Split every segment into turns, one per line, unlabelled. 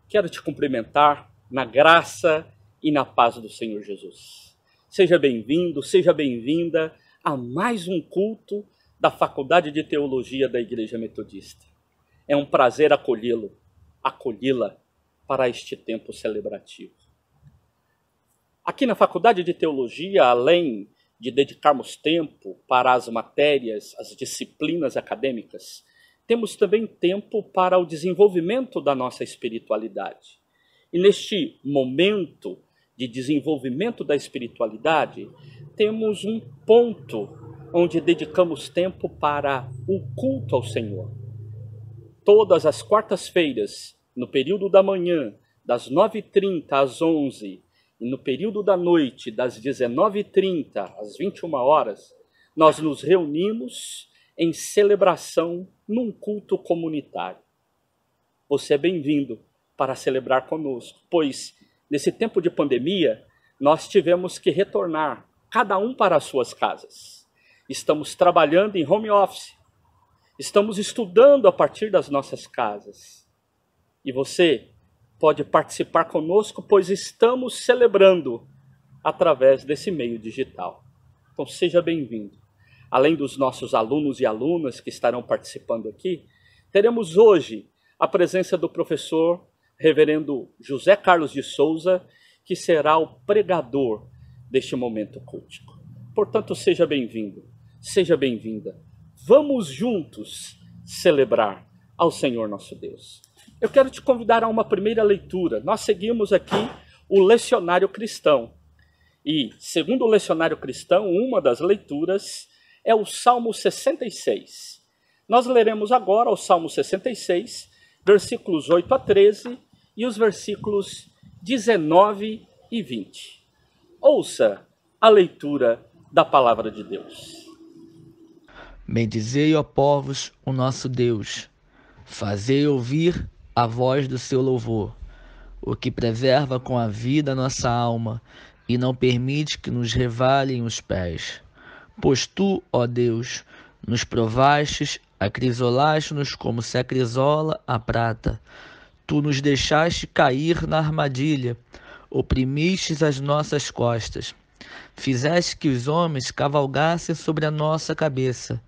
Quero te cumprimentar na graça e na paz do Senhor Jesus. Seja bem-vindo, seja bem-vinda a mais um culto da Faculdade de Teologia da Igreja Metodista. É um prazer acolhê-la para este tempo celebrativo. Aqui na Faculdade de Teologia, além de dedicarmos tempo para as matérias, as disciplinas acadêmicas, temos também tempo para o desenvolvimento da nossa espiritualidade. E neste momento de desenvolvimento da espiritualidade, temos um ponto onde dedicamos tempo para o culto ao Senhor. Todas as quartas-feiras, no período da manhã, das 9h30 às 11h, e no período da noite, das 19h30 às 21h, nós nos reunimos em celebração num culto comunitário. Você é bem-vindo para celebrar conosco, pois nesse tempo de pandemia, nós tivemos que retornar, cada um para as suas casas. Estamos trabalhando em home office, estamos estudando a partir das nossas casas. E você pode participar conosco, pois estamos celebrando através desse meio digital. Então seja bem-vindo. Além dos nossos alunos e alunas que estarão participando aqui, teremos hoje a presença do professor reverendo José Carlos de Souza, que será o pregador deste momento cultico. Portanto, seja bem-vindo, seja bem-vinda. Vamos juntos celebrar ao Senhor nosso Deus. Eu quero te convidar a uma primeira leitura. Nós seguimos aqui o Lecionário Cristão. E, segundo o Lecionário Cristão, uma das leituras é o Salmo 66. Nós leremos agora o Salmo 66, versículos 8 a 13 e os versículos 19 e 20. Ouça a leitura da palavra de Deus.
Bendizei, ó povos, o nosso Deus. Fazei ouvir a voz do seu louvor, o que preserva com a vida a nossa alma e não permite que nos revalem os pés. Pois tu, ó Deus, nos provastes, acrisolaste-nos como se acrisola a prata. Tu nos deixaste cair na armadilha, oprimistes as nossas costas. Fizeste que os homens cavalgassem sobre a nossa cabeça.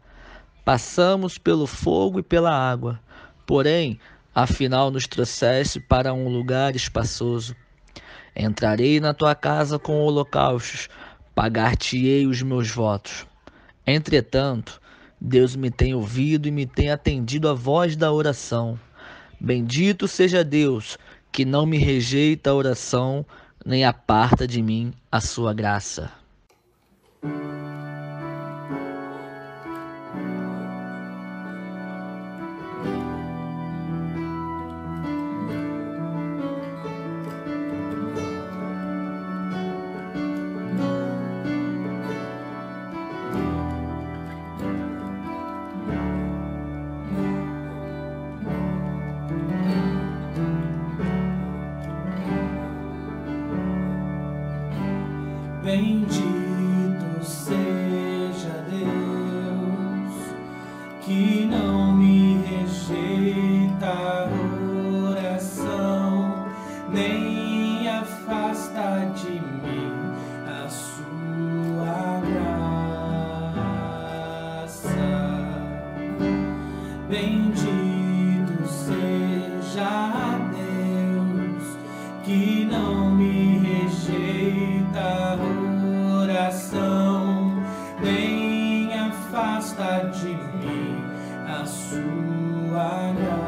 Passamos pelo fogo e pela água, porém, afinal nos trouxeste para um lugar espaçoso. Entrarei na tua casa com holocaustos, pagar-te-ei os meus votos. Entretanto, Deus me tem ouvido e me tem atendido a voz da oração. Bendito seja Deus, que não me rejeita a oração, nem aparta de mim a sua graça.
Bendito seja Deus, que não me rejeita a oração, nem afasta de mim a sua graça. Bendito seja Deus, que não me rejeita a oração, nem afasta de mim a sua graça.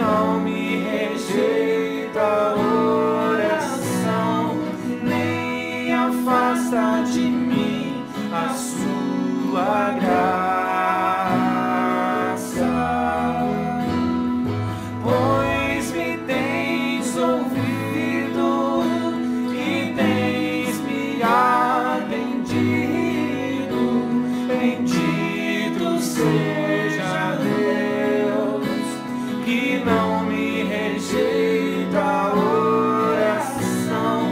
não me rejeita a oração, nem afasta de mim a sua graça. Pois me tens ouvido e tens me atendido. Bendito seja Deus, que não me rejeita a oração,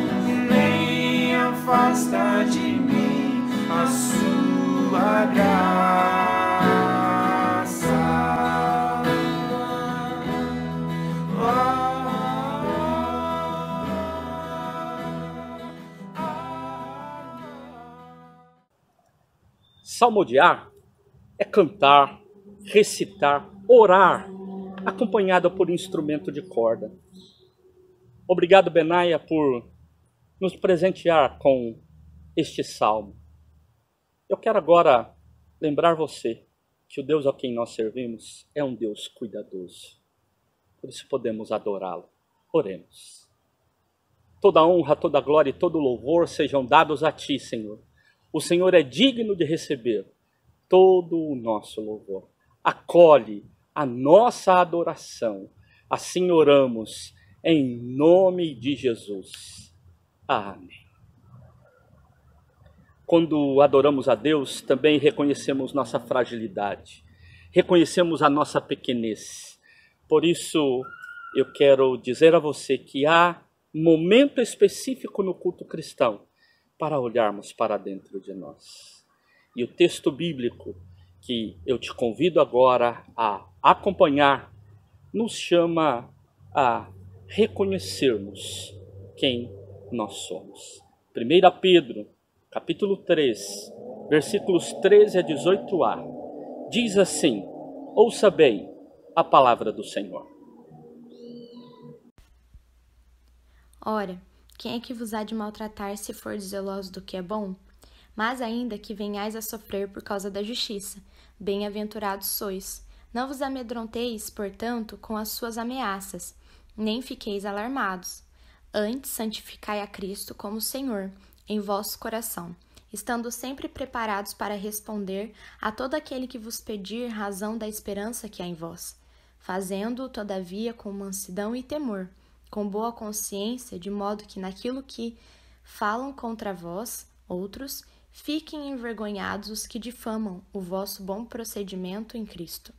nem afasta de mim a sua graça.
Salmodiar é cantar, recitar, orar, acompanhado por instrumento de corda. Obrigado, Benaia, por nos presentear com este salmo. Eu quero agora lembrar você que o Deus a quem nós servimos é um Deus cuidadoso. Por isso podemos adorá-lo. Oremos. Toda honra, toda glória e todo louvor sejam dados a Ti, Senhor. O Senhor é digno de receber todo o nosso louvor. Acolhe a nossa adoração. Assim oramos, em nome de Jesus. Amém. Quando adoramos a Deus, também reconhecemos nossa fragilidade. Reconhecemos a nossa pequenez. Por isso, eu quero dizer a você que há momento específico no culto cristão para olharmos para dentro de nós. E o texto bíblico que eu te convido agora a acompanhar nos chama a reconhecermos quem nós somos. 1 Pedro, capítulo 3, versículos 13 a 18a, diz assim: ouça bem a palavra do Senhor.
Ora, quem é que vos há de maltratar se for zeloso do que é bom? Mas ainda que venhais a sofrer por causa da justiça, bem-aventurados sois. Não vos amedronteis, portanto, com as suas ameaças, nem fiqueis alarmados. Antes, santificai a Cristo como Senhor em vosso coração, estando sempre preparados para responder a todo aquele que vos pedir razão da esperança que há em vós, fazendo-o, todavia, com mansidão e temor, com boa consciência, de modo que naquilo que falam contra vós, outros, fiquem envergonhados os que difamam o vosso bom procedimento em Cristo.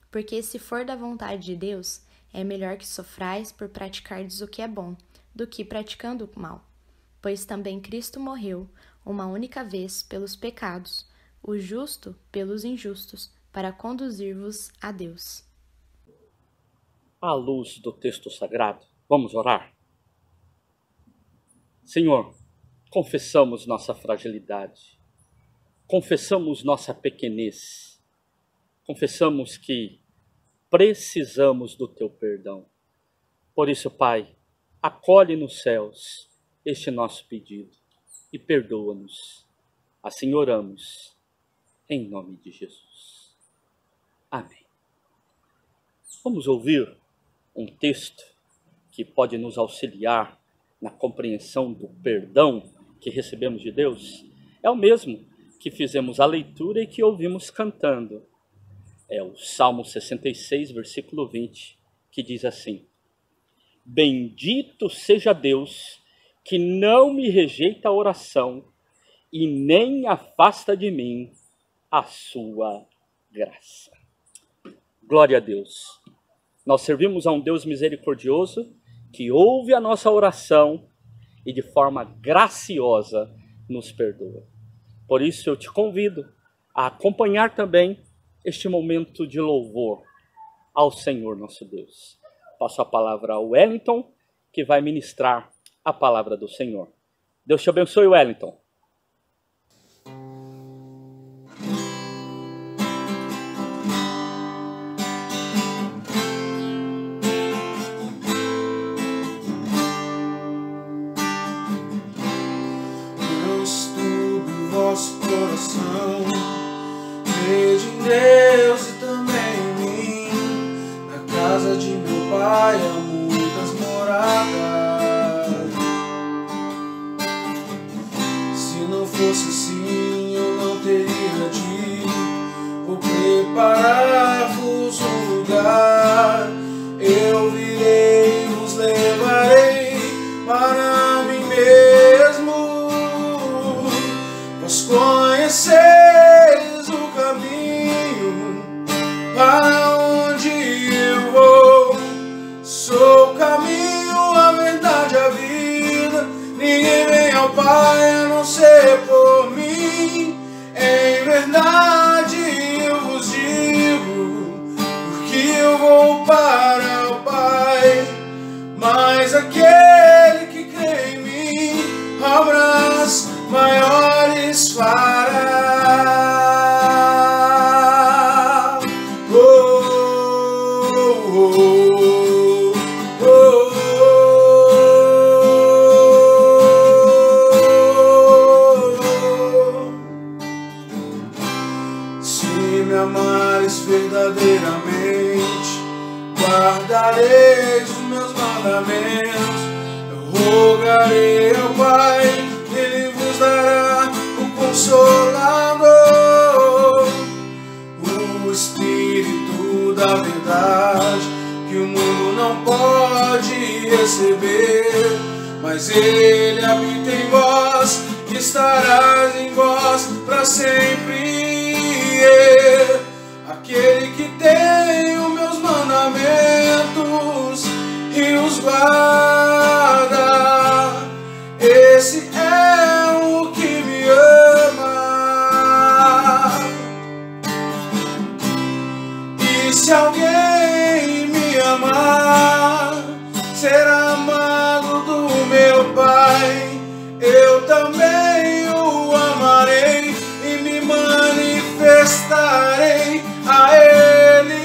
Porque se for da vontade de Deus, é melhor que sofrais por praticardes o que é bom, do que praticando o mal. Pois também Cristo morreu, uma única vez, pelos pecados, o justo pelos injustos, para conduzir-vos a Deus.
À luz do texto sagrado, vamos orar? Senhor, confessamos nossa fragilidade, confessamos nossa pequenez, confessamos que precisamos do Teu perdão. Por isso, Pai, acolhe nos céus este nosso pedido e perdoa-nos. Assim oramos, em nome de Jesus. Amém. Vamos ouvir um texto que pode nos auxiliar na compreensão do perdão que recebemos de Deus. É o mesmo que fizemos a leitura e que ouvimos cantando. É o Salmo 66, versículo 20, que diz assim: bendito seja Deus, que não me rejeita a oração e nem afasta de mim a sua graça. Glória a Deus. Nós servimos a um Deus misericordioso que ouve a nossa oração e de forma graciosa nos perdoa. Por isso eu te convido a acompanhar também este momento de louvor ao Senhor nosso Deus. Passo a palavra ao Wellington, que vai ministrar a palavra do Senhor. Deus te abençoe, Wellington.
Eu estudo vosso coração, vejo em Deus e também em mim, na casa casa de meu pai há muitas moradas. Se não fosse assim, eu não teria de vou preparar-vos um lugar. Eu virei, vos levarei para mim mesmo. Vós conheceis o caminho para onde eu vou. Sou o caminho, a verdade, a vida. Ninguém vem ao Pai a não ser por mim. Em verdade eu vos digo, porque eu vou para o Pai. Mas aquele que crê em mim, obras maiores fará. Oh, oh, oh, oh. Se me amares verdadeiramente, guardareis os meus mandamentos. Eu rogarei ao Pai, Ele vos dará o Consolador, o Espírito da verdade, que o mundo não pode receber, mas Ele habita em vós, que estará em vós para sempre. Aquele que tem os meus mandamentos e os guarda, esse é o que me ama. E se alguém me amar, será amado do meu Pai. Eu também o amarei e me manifestarei a Ele.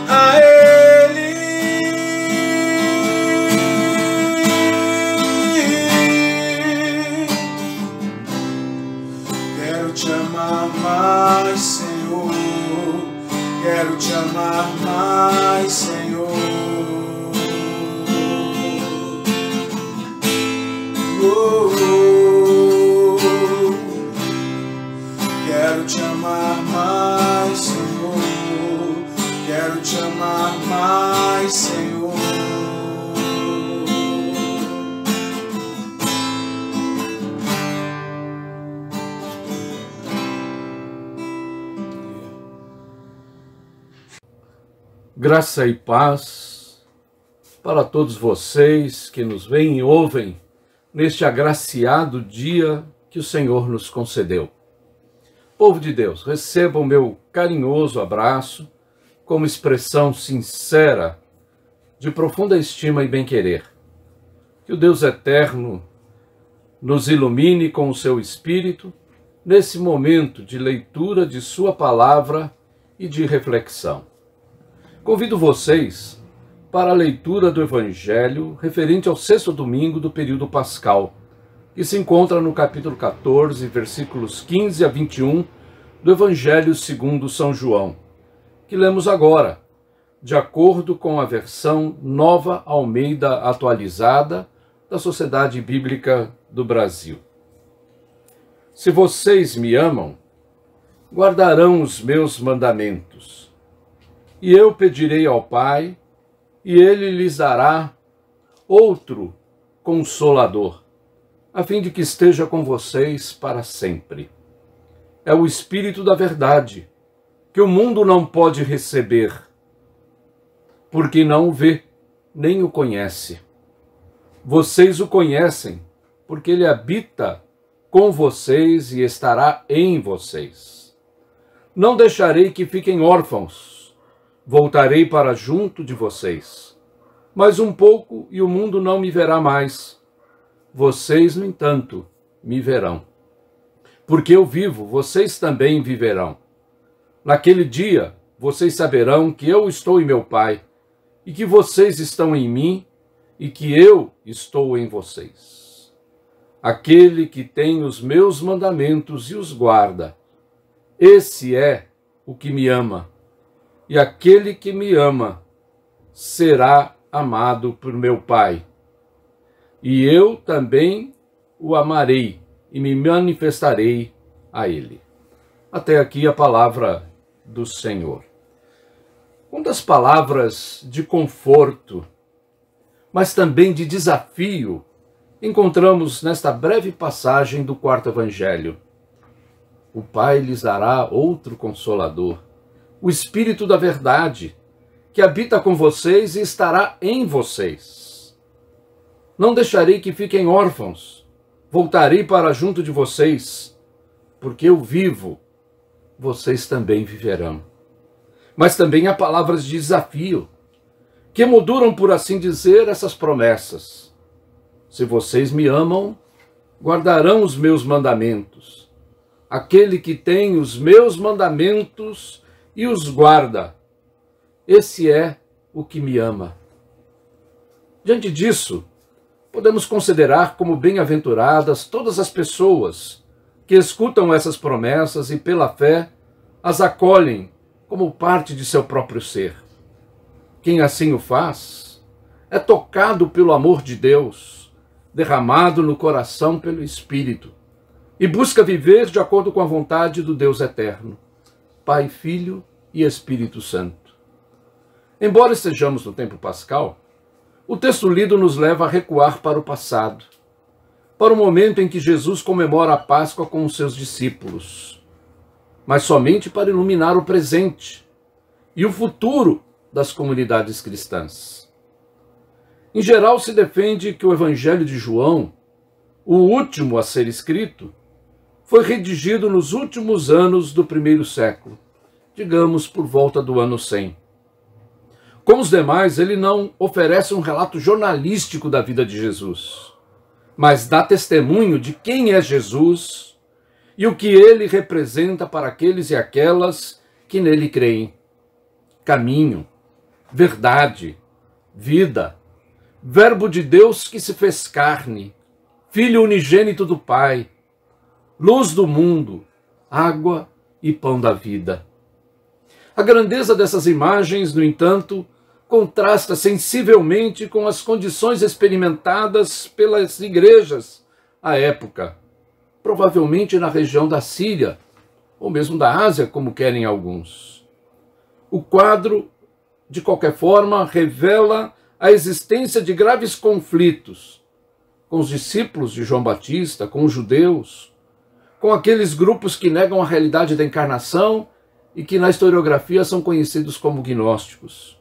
A Ele. Quero te amar mais, Senhor. Quero te amar mais, Senhor. Oh, oh, oh. Quero te amar mais, Senhor. Quero te amar mais, Senhor.
Graça e paz para todos vocês que nos veem e ouvem neste agraciado dia que o Senhor nos concedeu. Povo de Deus, recebam o meu carinhoso abraço como expressão sincera de profunda estima e bem-querer. Que o Deus eterno nos ilumine com o seu Espírito nesse momento de leitura de sua palavra e de reflexão. Convido vocês para a leitura do Evangelho referente ao sexto domingo do período pascal, que se encontra no capítulo 14, versículos 15 a 21 do Evangelho segundo São João, que lemos agora, de acordo com a versão Nova Almeida Atualizada da Sociedade Bíblica do Brasil. Se vocês me amam, guardarão os meus mandamentos, e eu pedirei ao Pai, e Ele lhes dará outro Consolador, a fim de que esteja com vocês para sempre. É o Espírito da verdade, que o mundo não pode receber, porque não o vê, nem o conhece. Vocês o conhecem, porque Ele habita com vocês e estará em vocês. Não deixarei que fiquem órfãos, voltarei para junto de vocês. Mais um pouco e o mundo não me verá mais. Vocês, no entanto, me verão. Porque eu vivo, vocês também viverão. Naquele dia, vocês saberão que eu estou em meu Pai, e que vocês estão em mim, e que eu estou em vocês. Aquele que tem os meus mandamentos e os guarda, Esse é o que me ama, e aquele que me ama será amado por meu Pai. E eu também o amarei e me manifestarei a ele. Até aqui a palavra do Senhor. Uma das palavras de conforto, mas também de desafio, encontramos nesta breve passagem do quarto evangelho. O Pai lhes dará outro Consolador, o Espírito da Verdade, que habita com vocês e estará em vocês. Não deixarei que fiquem órfãos, voltarei para junto de vocês, porque eu vivo, vocês também viverão. Mas também há palavras de desafio, que emolduram, por assim dizer, essas promessas. Se vocês me amam, guardarão os meus mandamentos. Aquele que tem os meus mandamentos e os guarda, esse é o que me ama. Diante disso, podemos considerar como bem-aventuradas todas as pessoas que escutam essas promessas e, pela fé, as acolhem como parte de seu próprio ser. Quem assim o faz é tocado pelo amor de Deus, derramado no coração pelo Espírito, e busca viver de acordo com a vontade do Deus eterno, Pai, Filho e Espírito Santo. Embora estejamos no tempo pascal, o texto lido nos leva a recuar para o passado, para o momento em que Jesus comemora a Páscoa com os seus discípulos, mas somente para iluminar o presente e o futuro das comunidades cristãs. Em geral, se defende que o Evangelho de João, o último a ser escrito, foi redigido nos últimos anos do primeiro século, digamos por volta do ano 100. Como os demais, ele não oferece um relato jornalístico da vida de Jesus, mas dá testemunho de quem é Jesus e o que ele representa para aqueles e aquelas que nele creem. Caminho, verdade, vida, Verbo de Deus que se fez carne, Filho unigênito do Pai, luz do mundo, água e pão da vida. A grandeza dessas imagens, no entanto, contrasta sensivelmente com as condições experimentadas pelas igrejas à época, provavelmente na região da Síria, ou mesmo da Ásia, como querem alguns. O quadro, de qualquer forma, revela a existência de graves conflitos com os discípulos de João Batista, com os judeus, com aqueles grupos que negam a realidade da encarnação e que na historiografia são conhecidos como gnósticos.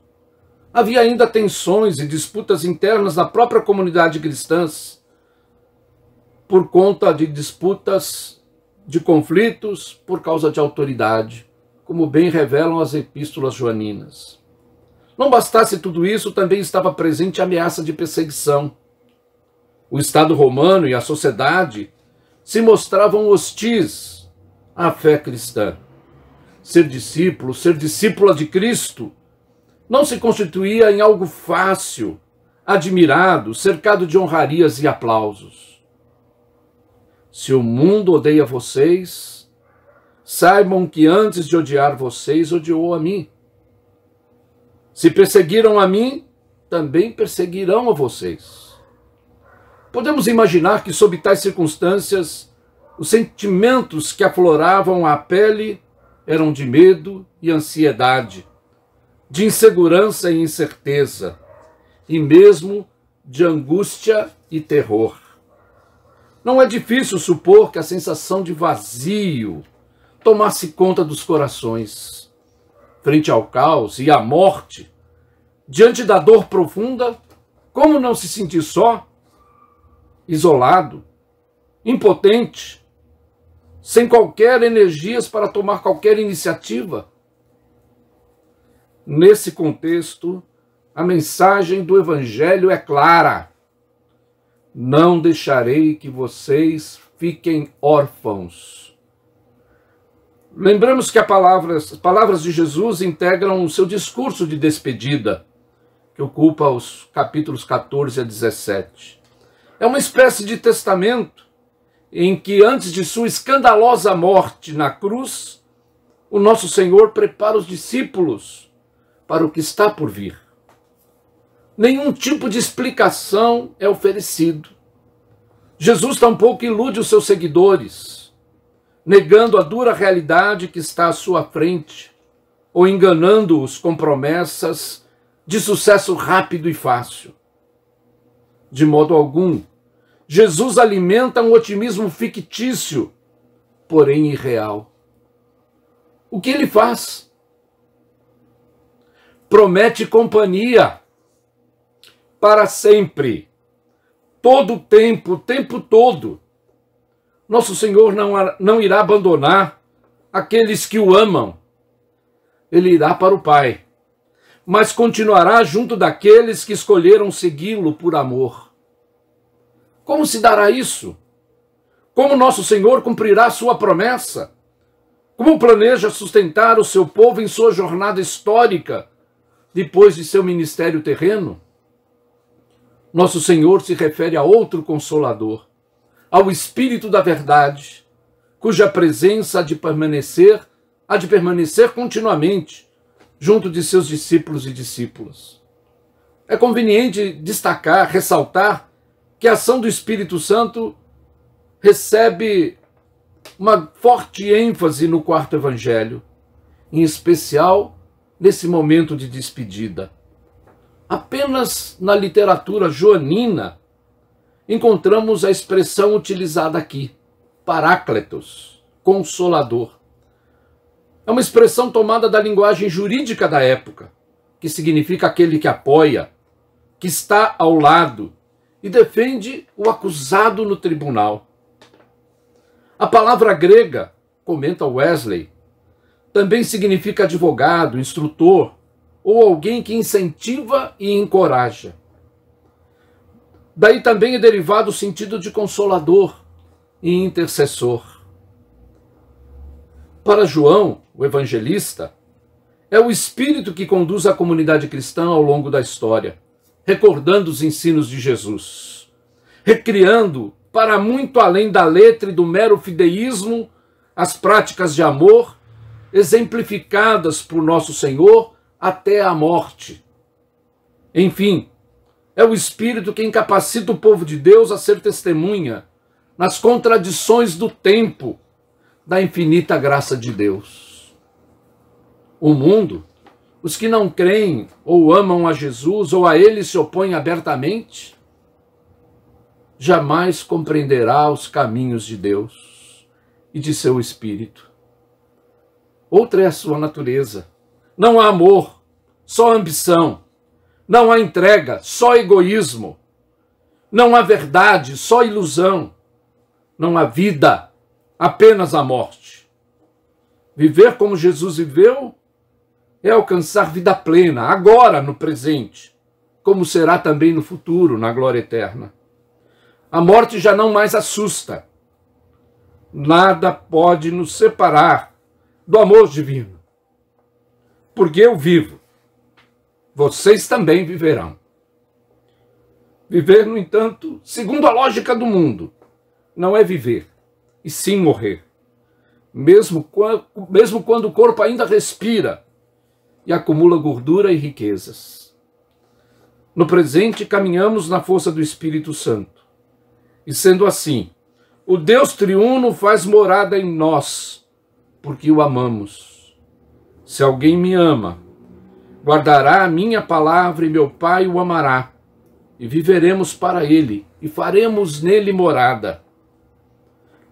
Havia ainda tensões e disputas internas na própria comunidade cristã, por conta de disputas, de conflitos, por causa de autoridade, como bem revelam as epístolas joaninas. Não bastasse tudo isso, também estava presente a ameaça de perseguição. O Estado romano e a sociedade se mostravam hostis à fé cristã. Ser discípulo, ser discípula de Cristo, não se constituía em algo fácil, admirado, cercado de honrarias e aplausos. Se o mundo odeia vocês, saibam que antes de odiar vocês, odiou a mim. Se perseguiram a mim, também perseguirão a vocês. Podemos imaginar que, sob tais circunstâncias, os sentimentos que afloravam à pele eram de medo e ansiedade, de insegurança e incerteza, e mesmo de angústia e terror. Não é difícil supor que a sensação de vazio tomasse conta dos corações. Frente ao caos e à morte, diante da dor profunda, como não se sentir só, isolado, impotente, sem qualquer energias para tomar qualquer iniciativa? Nesse contexto, a mensagem do Evangelho é clara. Não deixarei que vocês fiquem órfãos. Lembramos que as palavras de Jesus integram o seu discurso de despedida, que ocupa os capítulos 14 a 17. É uma espécie de testamento em que, antes de sua escandalosa morte na cruz, o nosso Senhor prepara os discípulos para o que está por vir. Nenhum tipo de explicação é oferecido. Jesus tampouco ilude os seus seguidores, negando a dura realidade que está à sua frente, ou enganando-os com promessas de sucesso rápido e fácil. De modo algum, Jesus alimenta um otimismo fictício, porém irreal. O que ele faz? Promete companhia para sempre, todo o tempo todo. Nosso Senhor não irá abandonar aqueles que o amam. Ele irá para o Pai, mas continuará junto daqueles que escolheram segui-lo por amor. Como se dará isso? Como nosso Senhor cumprirá sua promessa? Como planeja sustentar o seu povo em sua jornada histórica, depois de seu ministério terreno? Nosso Senhor se refere a outro Consolador, ao Espírito da Verdade, cuja presença há de permanecer continuamente junto de seus discípulos e discípulas. É conveniente destacar, ressaltar, que a ação do Espírito Santo recebe uma forte ênfase no quarto evangelho, em especial nesse momento de despedida. Apenas na literatura joanina encontramos a expressão utilizada aqui, Parácletos, Consolador. É uma expressão tomada da linguagem jurídica da época, que significa aquele que apoia, que está ao lado e defende o acusado no tribunal. A palavra grega, comenta Wesley, também significa advogado, instrutor ou alguém que incentiva e encoraja. Daí também é derivado o sentido de consolador e intercessor. Para João, o evangelista, é o Espírito que conduz a comunidade cristã ao longo da história, recordando os ensinos de Jesus, recriando, para muito além da letra e do mero fideísmo, as práticas de amor exemplificadas por nosso Senhor até a morte. Enfim, é o Espírito que incapacita o povo de Deus a ser testemunha nas contradições do tempo da infinita graça de Deus. O mundo, os que não creem ou amam a Jesus ou a ele se opõem abertamente, jamais compreenderá os caminhos de Deus e de seu Espírito. Outra é a sua natureza. Não há amor, só ambição. Não há entrega, só egoísmo. Não há verdade, só ilusão. Não há vida, apenas a morte. Viver como Jesus viveu é alcançar vida plena, agora, no presente, como será também no futuro, na glória eterna. A morte já não mais assusta. Nada pode nos separar do amor divino. Porque eu vivo. Vocês também viverão. Viver, no entanto, segundo a lógica do mundo, não é viver, e sim morrer. Mesmo quando o corpo ainda respira e acumula gordura e riquezas. No presente, caminhamos na força do Espírito Santo. E sendo assim, o Deus triuno faz morada em nós, porque o amamos. Se alguém me ama, guardará a minha palavra e meu Pai o amará, e viveremos para ele, e faremos nele morada.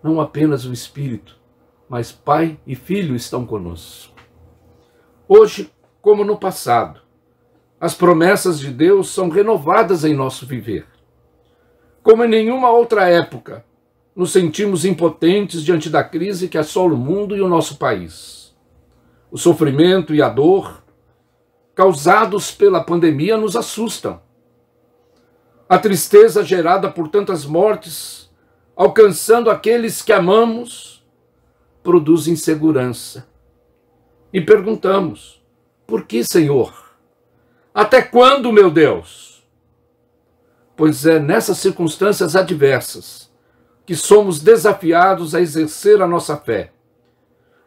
Não apenas o Espírito, mas Pai e Filho estão conosco. Hoje, como no passado, as promessas de Deus são renovadas em nosso viver. Como em nenhuma outra época, nos sentimos impotentes diante da crise que assola o mundo e o nosso país. O sofrimento e a dor causados pela pandemia nos assustam. A tristeza gerada por tantas mortes, alcançando aqueles que amamos, produz insegurança. E perguntamos, por que, Senhor? Até quando, meu Deus? Pois é nessas circunstâncias adversas que somos desafiados a exercer a nossa fé,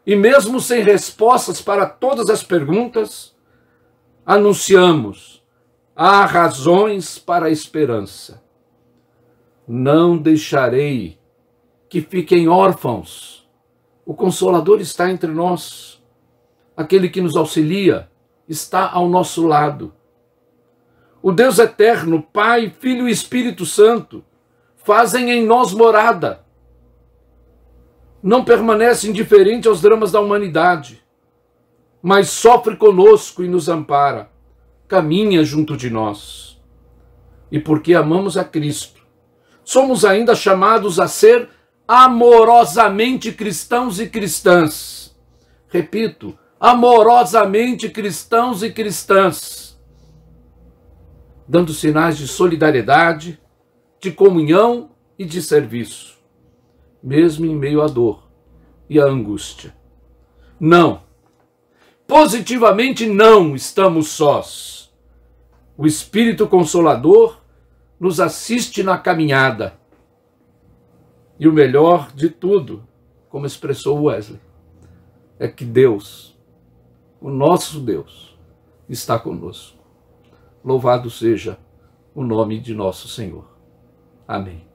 E mesmo sem respostas para todas as perguntas, anunciamos: há razões para a esperança. Não deixarei que fiquem órfãos. O Consolador está entre nós. Aquele que nos auxilia está ao nosso lado. O Deus eterno, Pai, Filho e Espírito Santo, fazem em nós morada. Não permanece indiferente aos dramas da humanidade, mas sofre conosco e nos ampara, caminha junto de nós. E porque amamos a Cristo, somos ainda chamados a ser amorosamente cristãos e cristãs. Repito, amorosamente cristãos e cristãs, dando sinais de solidariedade, de comunhão e de serviço, mesmo em meio à dor e à angústia. Não, positivamente não estamos sós. O Espírito Consolador nos assiste na caminhada. E o melhor de tudo, como expressou Wesley, é que Deus, o nosso Deus, está conosco. Louvado seja o nome de nosso Senhor. Amém.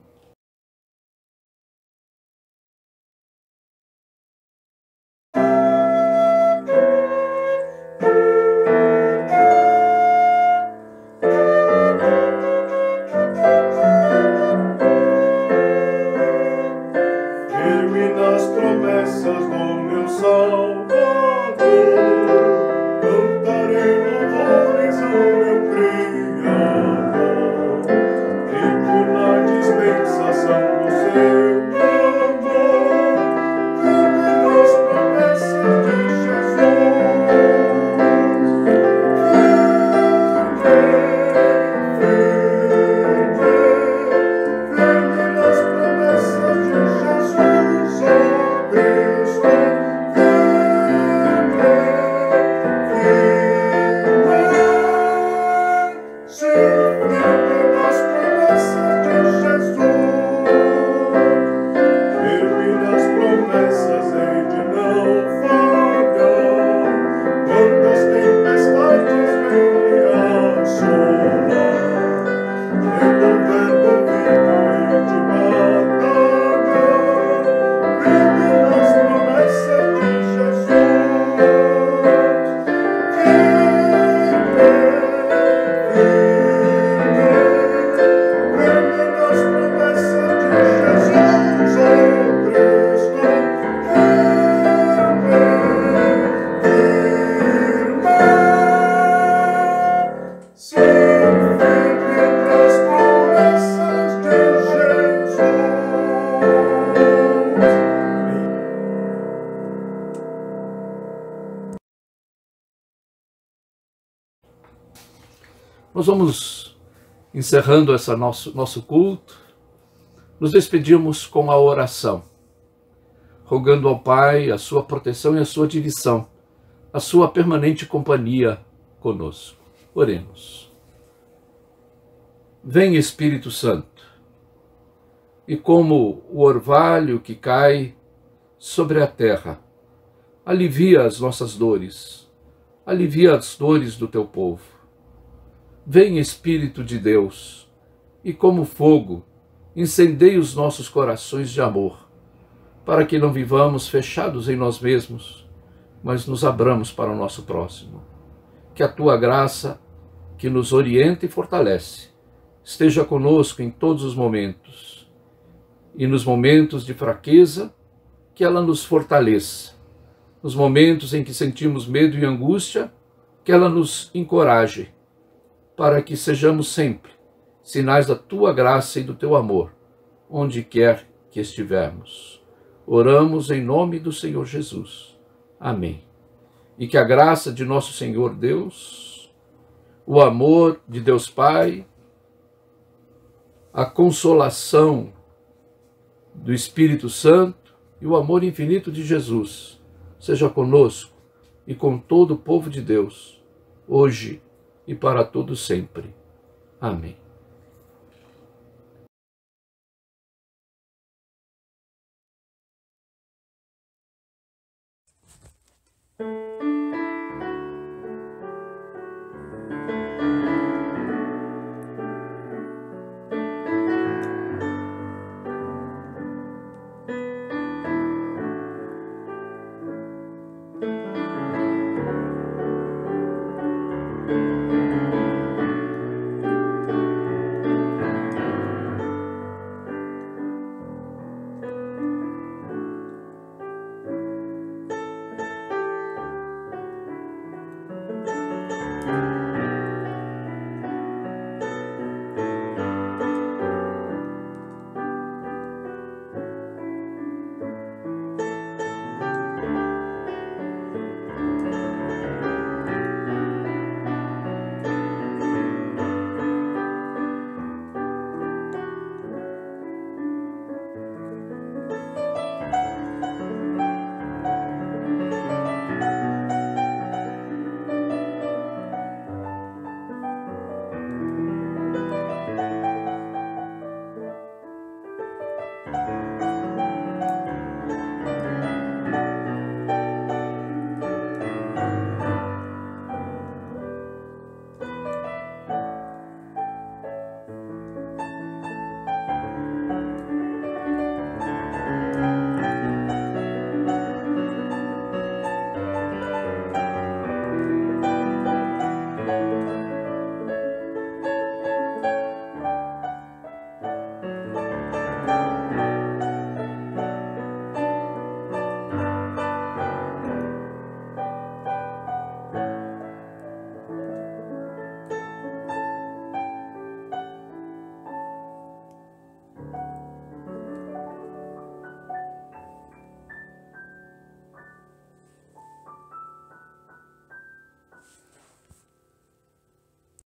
Nós vamos encerrando esse nosso culto, nos despedimos com a oração, rogando ao Pai a sua proteção e a sua direção, a sua permanente companhia conosco. Oremos. Vem, Espírito Santo, e como o orvalho que cai sobre a terra, alivia as nossas dores, alivia as dores do teu povo. Vem, Espírito de Deus, e como fogo, incendeie os nossos corações de amor, para que não vivamos fechados em nós mesmos, mas nos abramos para o nosso próximo. Que a tua graça, que nos orienta e fortalece, esteja conosco em todos os momentos, e nos momentos de fraqueza, que ela nos fortaleça. Nos momentos em que sentimos medo e angústia, que ela nos encoraje, para que sejamos sempre sinais da tua graça e do teu amor, onde quer que estivermos. Oramos em nome do Senhor Jesus. Amém. E que a graça de nosso Senhor Deus, o amor de Deus Pai, a consolação do Espírito Santo e o amor infinito de Jesus seja conosco e com todo o povo de Deus, hoje e para todo sempre. Amém.